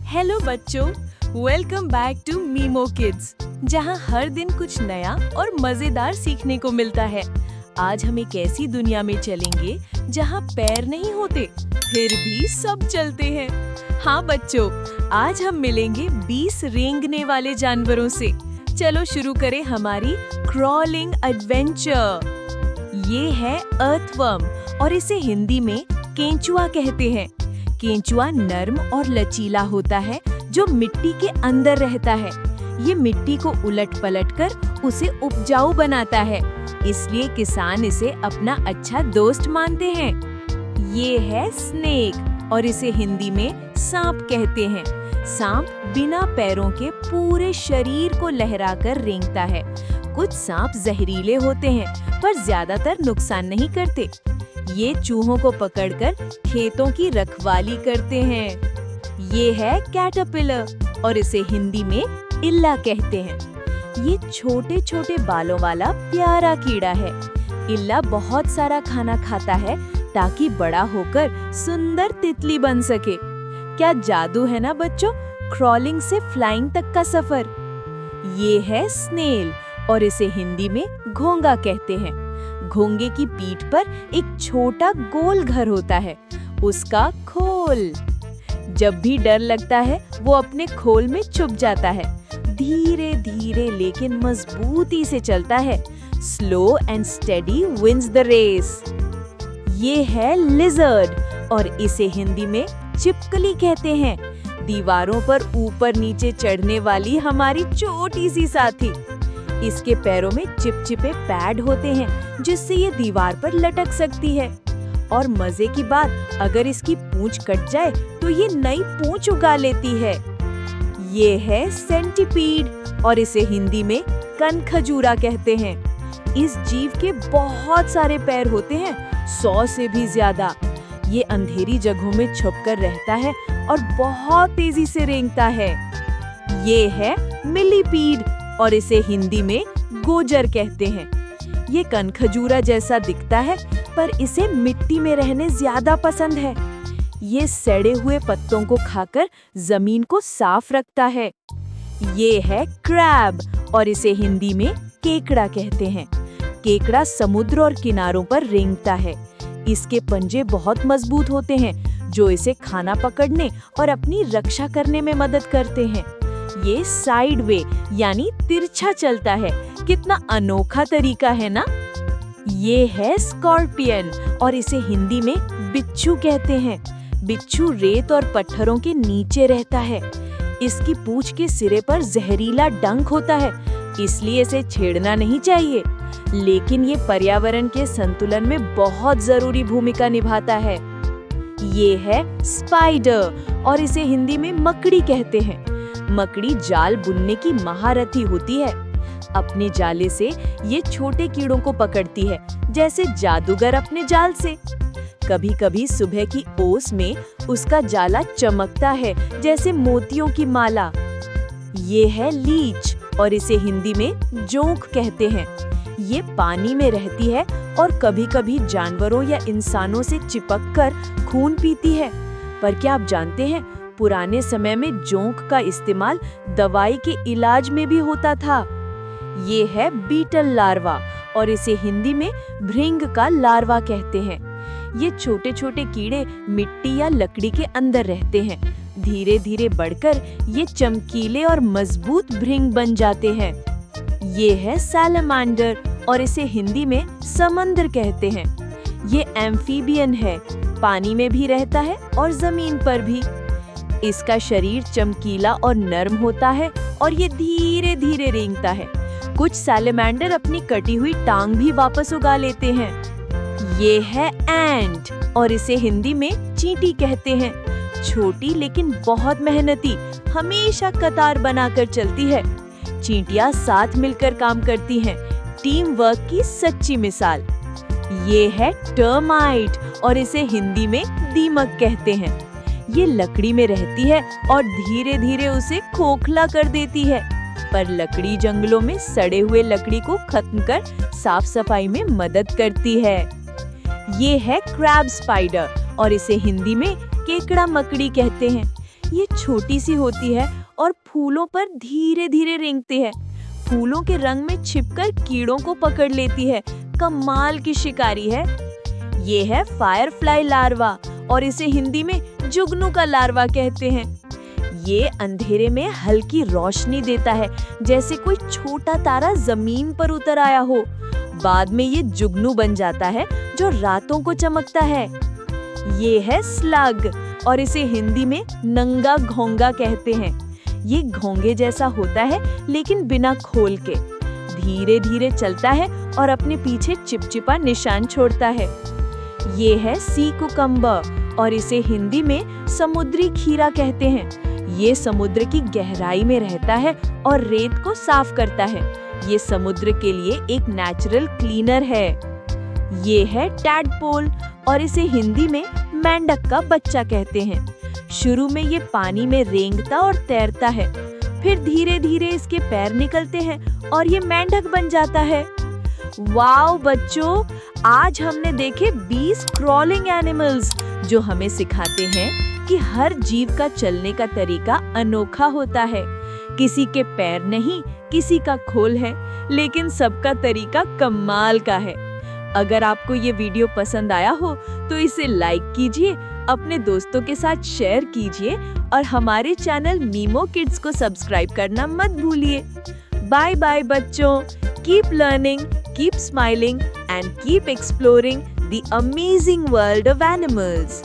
Hello बच्चों, welcome back to Memo Kids, जहां हर दिन कुछ नया और मजेदार सीखने को मिलता है। आज हम एक ऐसी दुनिया में चलेंगे जहां पैर नहीं होते, फिर भी सब चलते हैं। हाँ बच्चों, आज हम मिलेंगे 20 रेंगने वाले जानवरों से। चलो शुरू करें हमारी क्रॉलिंग एडवेंचर। ये है अर्थवर्म और इसे हिंदी में केंचुआ कहते हैं। केंचुआ नर्म और लचीला होता है जो मिट्टी के अंदर रहता है। ये मिट्टी को उलट पलट कर उसे उपजाऊ बनाता है, इसलिए किसान इसे अपना अच्छा दोस्त मानते हैं। ये है स्नेक और इसे हिंदी में सांप कहते हैं। सांप बिना पैरों के पूरे शरीर को लहराकर रेंगता है। कुछ सांप जहरीले होते हैं पर ज्यादातर नुकसान नहीं करते। ये चूहों को पकड़कर खेतों की रखवाली करते हैं। ये है कैटरपिलर और इसे हिंदी में इल्ला कहते हैं। ये छोटे छोटे बालों वाला प्यारा कीड़ा है। इल्ला बहुत सारा खाना खाता है ताकि बड़ा होकर सुंदर तितली बन सके। क्या जादू है ना बच्चों, क्रॉलिंग से फ्लाइंग तक का सफर। ये है स्नेल और इसे हिंदी में घोंगा कहते हैं। घोंगे की पीठ पर एक छोटा गोल घर होता है, उसका खोल। जब भी डर लगता है वो अपने खोल में छुप जाता है। धीरे धीरे लेकिन मजबूती से चलता है। Slow and steady wins the race. ये है लिजर्ड और इसे हिंदी में छिपकली कहते हैं। दीवारों पर ऊपर नीचे चढ़ने वाली हमारी छोटी सी साथी। इसके पैरों में चिपचिपे पैड होते हैं जिससे ये दीवार पर लटक सकती है। और मजे की बात, अगर इसकी पूंछ कट जाए तो ये नई पूंछ उगा लेती है। ये है सेंटीपीड और इसे हिंदी में कनखजूरा कहते हैं। इस जीव के बहुत सारे पैर होते हैं, 100 से भी ज्यादा। ये अंधेरी जगहों में छुपकर रहता है और बहुत तेजी से रेंगता है। ये है मिलीपीड और इसे हिंदी में गोजर कहते हैं। ये कनखजूरा जैसा दिखता है पर इसे मिट्टी में रहने ज्यादा पसंद है। ये सड़े हुए पत्तों को खाकर जमीन को साफ रखता है। ये है क्रैब और इसे हिंदी में केकड़ा कहते हैं। केकड़ा समुद्र और किनारों पर रेंगता है। इसके पंजे बहुत मजबूत होते हैं जो इसे खाना पकड़ने और अपनी रक्षा करने में मदद करते हैं। ये साइड वे यानी तिरछा चलता है। कितना अनोखा तरीका है ना। ये है स्कॉर्पियन और इसे हिंदी में बिच्छू कहते हैं। बिच्छू रेत और पत्थरों के नीचे रहता है। इसकी पूंछ के सिरे पर जहरीला डंक होता है, इसलिए इसे छेड़ना नहीं चाहिए। लेकिन ये पर्यावरण के संतुलन में बहुत जरूरी भूमिका निभाता है। ये है स्पाइडर और इसे हिंदी में मकड़ी कहते हैं। मकड़ी जाल बुनने की महारथी होती है। अपने जाले से ये छोटे कीड़ों को पकड़ती है, जैसे जादूगर अपने जाल से। कभी कभी सुबह की ओस में उसका जाला चमकता है जैसे मोतियों की माला। ये है लीच और इसे हिंदी में जोंक कहते हैं। ये पानी में रहती है और कभी कभी जानवरों या इंसानों से चिपककर खून पीती है। पर क्या आप जानते हैं, पुराने समय में जोंक का इस्तेमाल दवाई के इलाज में भी होता था। ये है बीटल लार्वा और इसे हिंदी में भृंग का लार्वा कहते हैं। ये छोटे छोटे कीड़े मिट्टी या लकड़ी के अंदर रहते हैं। धीरे धीरे बढ़कर ये चमकीले और मजबूत भृंग बन जाते हैं। ये है सैलमांडर और इसे हिंदी में समंदर कहते हैं। ये एम्फीबियन है, पानी में भी रहता है और जमीन पर भी। इसका शरीर चमकीला और नर्म होता है और ये धीरे धीरे रेंगता है। कुछ सैलमांडर अपनी कटी हुई टांग भी वापस उगा लेते हैं। ये है एंट और इसे हिंदी में चींटी कहते हैं। छोटी लेकिन बहुत मेहनती, हमेशा कतार बनाकर चलती है। चींटियां साथ मिलकर काम करती हैं, टीम वर्क की सच्ची मिसाल। ये है टर्माइट और इसे हिंदी में दीमक कहते हैं। ये लकड़ी में रहती है और धीरे धीरे उसे खोखला कर देती है। पर लकड़ी जंगलों में सड़े हुए लकड़ी को खत्म कर साफ सफाई में मदद करती है। ये है क्रैब स्पाइडर और इसे हिंदी में केकड़ा मकड़ी कहते हैं। ये छोटी सी होती है और फूलों पर धीरे धीरे रेंगती है। फूलों के रंग में छिपकर कीड़ों को पकड़ लेती है। कमाल की शिकारी है। ये है फायरफ्लाई लार्वा और इसे हिंदी में जुगनू का लार्वा कहते हैं। ये अंधेरे में हल्की रोशनी देता है, जैसे कोई छोटा तारा जमीन पर उतर आया हो। बाद में ये जुगनू बन जाता है जो रातों को चमकता है। ये है स्लग और इसे हिंदी में नंगा घोंगा कहते हैं। ये घोंगे जैसा होता है लेकिन बिना खोल के। धीरे धीरे चलता है और अपने पीछे चिपचिपा निशान छोड़ता है। ये है सी कुकम्बर और इसे हिंदी में समुद्री खीरा कहते हैं। ये समुद्र की गहराई में रहता है और रेत को साफ करता है। ये समुद्र के लिए एक नेचुरल क्लीनर है। ये है टैडपोल और इसे हिंदी में मेंढक का बच्चा कहते हैं। शुरू में ये पानी में रेंगता और तैरता है, फिर धीरे धीरे इसके पैर निकलते हैं और ये मेंढक बन जाता है। वाओ बच्चों, आज हमने देखे 20 क्रॉलिंग एनिमल्स जो हमें सिखाते हैं कि हर जीव का चलने का तरीका अनोखा होता है। किसी के पैर नहीं, किसी का खोल है, लेकिन सबका तरीका कमाल का है। अगर आपको ये वीडियो पसंद आया हो तो इसे लाइक कीजिए, अपने दोस्तों के साथ शेयर कीजिए और हमारे चैनल मीमो किड्स को सब्सक्राइब करना मत भूलिए। बाय बाय बच्चों, keep learning, keep smiling and keep exploring the amazing world of animals.